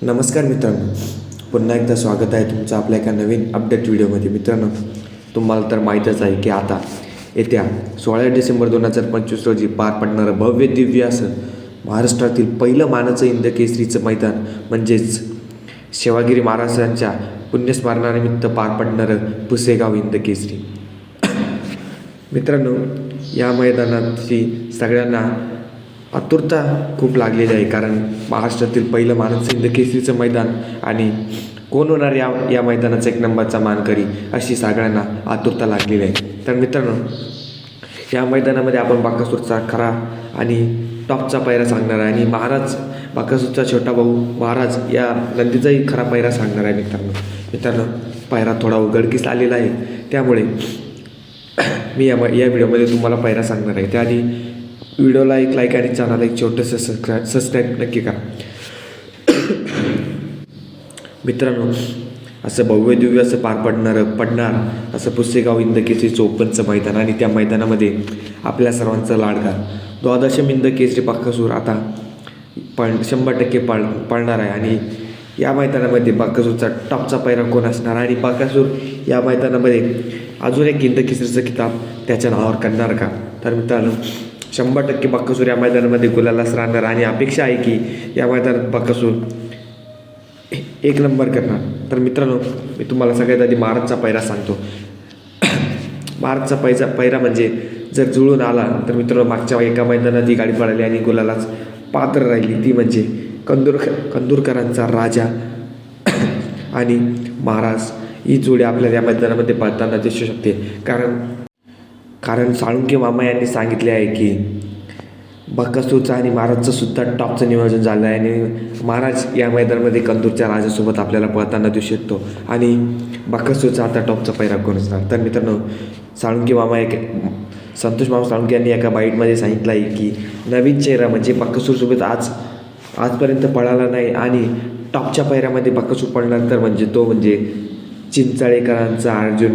नमस्कार मित्रांनो, पुन्हा एकदा स्वागत आहे तुमचं आपल्या एका नवीन अपडेट व्हिडिओमध्ये. मित्रांनो, तुम्हाला तर माहीतच आहे की आता येत्या 16 डिसेंबर 2025 रोजी पार पडणारं भव्य दिव्य असं महाराष्ट्रातील पहिलं मानाचं हिंदकेसरीचं मैदान म्हणजेच शिवागिरी महाराजांच्या पुण्यस्मरणानिमित्त पार पडणारं पुसेगाव हिंदकेसरी. मित्रांनो, या मैदानाची सगळ्यांना आतुरता खूप लागलेली आहे, कारण महाराष्ट्रातील पहिलं मानाचं हिंदकेसरीचं मैदान आणि कोण होणार या मैदानाचा 1 नंबरचा मानकरी, अशी सगळ्यांना आतुरता लागलेली आहे. तर मित्रांनो, या मैदानामध्ये आपण बकासूरचा खरा आणि टॉपचा पायरा सांगणार आहे आणि बकासूरचा छोटा भाऊ महाराज या नंदीचाही खरा पायरा सांगणार आहे. मित्रांनो, पायरा थोडा उघडकीस आलेला आहे, त्यामुळे मी या व्हिडिओमध्ये तुम्हाला पायरा सांगणार आहे. त्याआधी व्हिडिओला एक लाईक आणि चॅनलला एक छोटंसं सबस्क्राईब नक्की करा. मित्रांनो, असं भव्य दिव्य असं पडणार असं पुसेगाव हिंदकेसरीचं ओपनचं मैदान आणि त्या मैदानामध्ये आपल्या सर्वांचा लाडका द्वादशम हिंदकेसरी बकासूर आता 100% पळणार आहे. आणि या मैदानामध्ये बकासूरचा टॉपचा पायरा कोण असणार आणि बकासूर या मैदानामध्ये अजून एक हिंदकेसरीचं किताब त्याच्या नावावर करणार का? तर मित्रांनो, 100% बकासूर या मैदानामध्ये गुलालाच राहणार आणि अपेक्षा आहे की या मैदानात बकासूर 1 नंबर करणार. तर मित्रांनो, मी तुम्हाला सगळ्यात आधी महाराजचा पायरा सांगतो. महाराजचा पायरा म्हणजे जर जुळून आला तर मित्रांनो, मागच्या एका मैदानात ही गाडी पळाली आणि गुलालाच पात्र राहिली, ती म्हणजे कंदूरकरांचा राजा आणि महाराज. ही जोडी आपल्याला या मैदानामध्ये पळताना दिसू शकते, कारण साळुंके मामा यांनी सांगितले आहे की बकासूरचं आणि महाराजचं सुद्धा टॉपचं नियोजन झालं आहे आणि महाराज या मैदानामध्ये कंदूरच्या राजासोबत आपल्याला पळताना दिसू शकतो आणि बकासूरचा आता टॉपचा पायरा कोण असणार. तर मित्रांनो, संतोष मामा साळुंके यांनी एका बाईटमध्ये सांगितलं आहे की नवीन चेहरा म्हणजे बकासूरसोबत आजपर्यंत पळाला नाही आणि टॉपच्या पायऱ्यामध्ये बकासूर पळणार तर तो म्हणजे चिंचाळेकरांचा अर्जुन.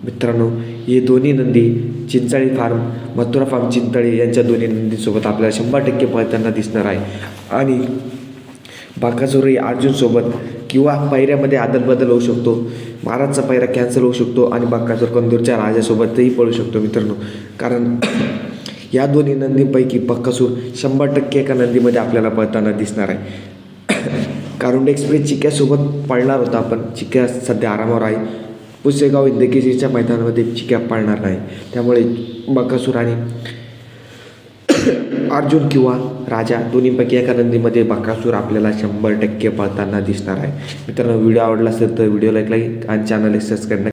मित्रांनो, हे दोन्ही नंदी चिंचाळी फार्म, मथुरा फार्म चिंचाळे यांच्या दोन्ही नंदींसोबत आपल्याला 100% पळताना दिसणार आहे आणि बकासूरही अर्जुनसोबत किंवा पायऱ्यामध्ये आदलबदल होऊ शकतो. महाराजचा पायरा कॅन्सल होऊ शकतो आणि बकासूर कंदूरच्या राजासोबतही पळू शकतो. मित्रांनो, कारण या दोन्ही नंदींपैकी बकासूर 100% एका नंदीमध्ये आपल्याला पळताना दिसणार आहे. कारुंडे एक्सप्रेस चिक्यासोबत पळणार होता, पण चिक्या सध्या आरामावर आहे. पुसेगाव हिंदकेसरीच्या मैदानामध्ये चिक्या पळणार नाही, त्यामुळे बकासूर आणि अर्जुन किंवा राजा दोन्हीपैकी एका नंदीमध्ये बकासूर आपल्याला 100% पळताना दिसणार आहे. मित्रांनो, व्हिडिओ आवडला असेल तर व्हिडिओला एक लाईक आणि चॅनलला सबस्क्राईब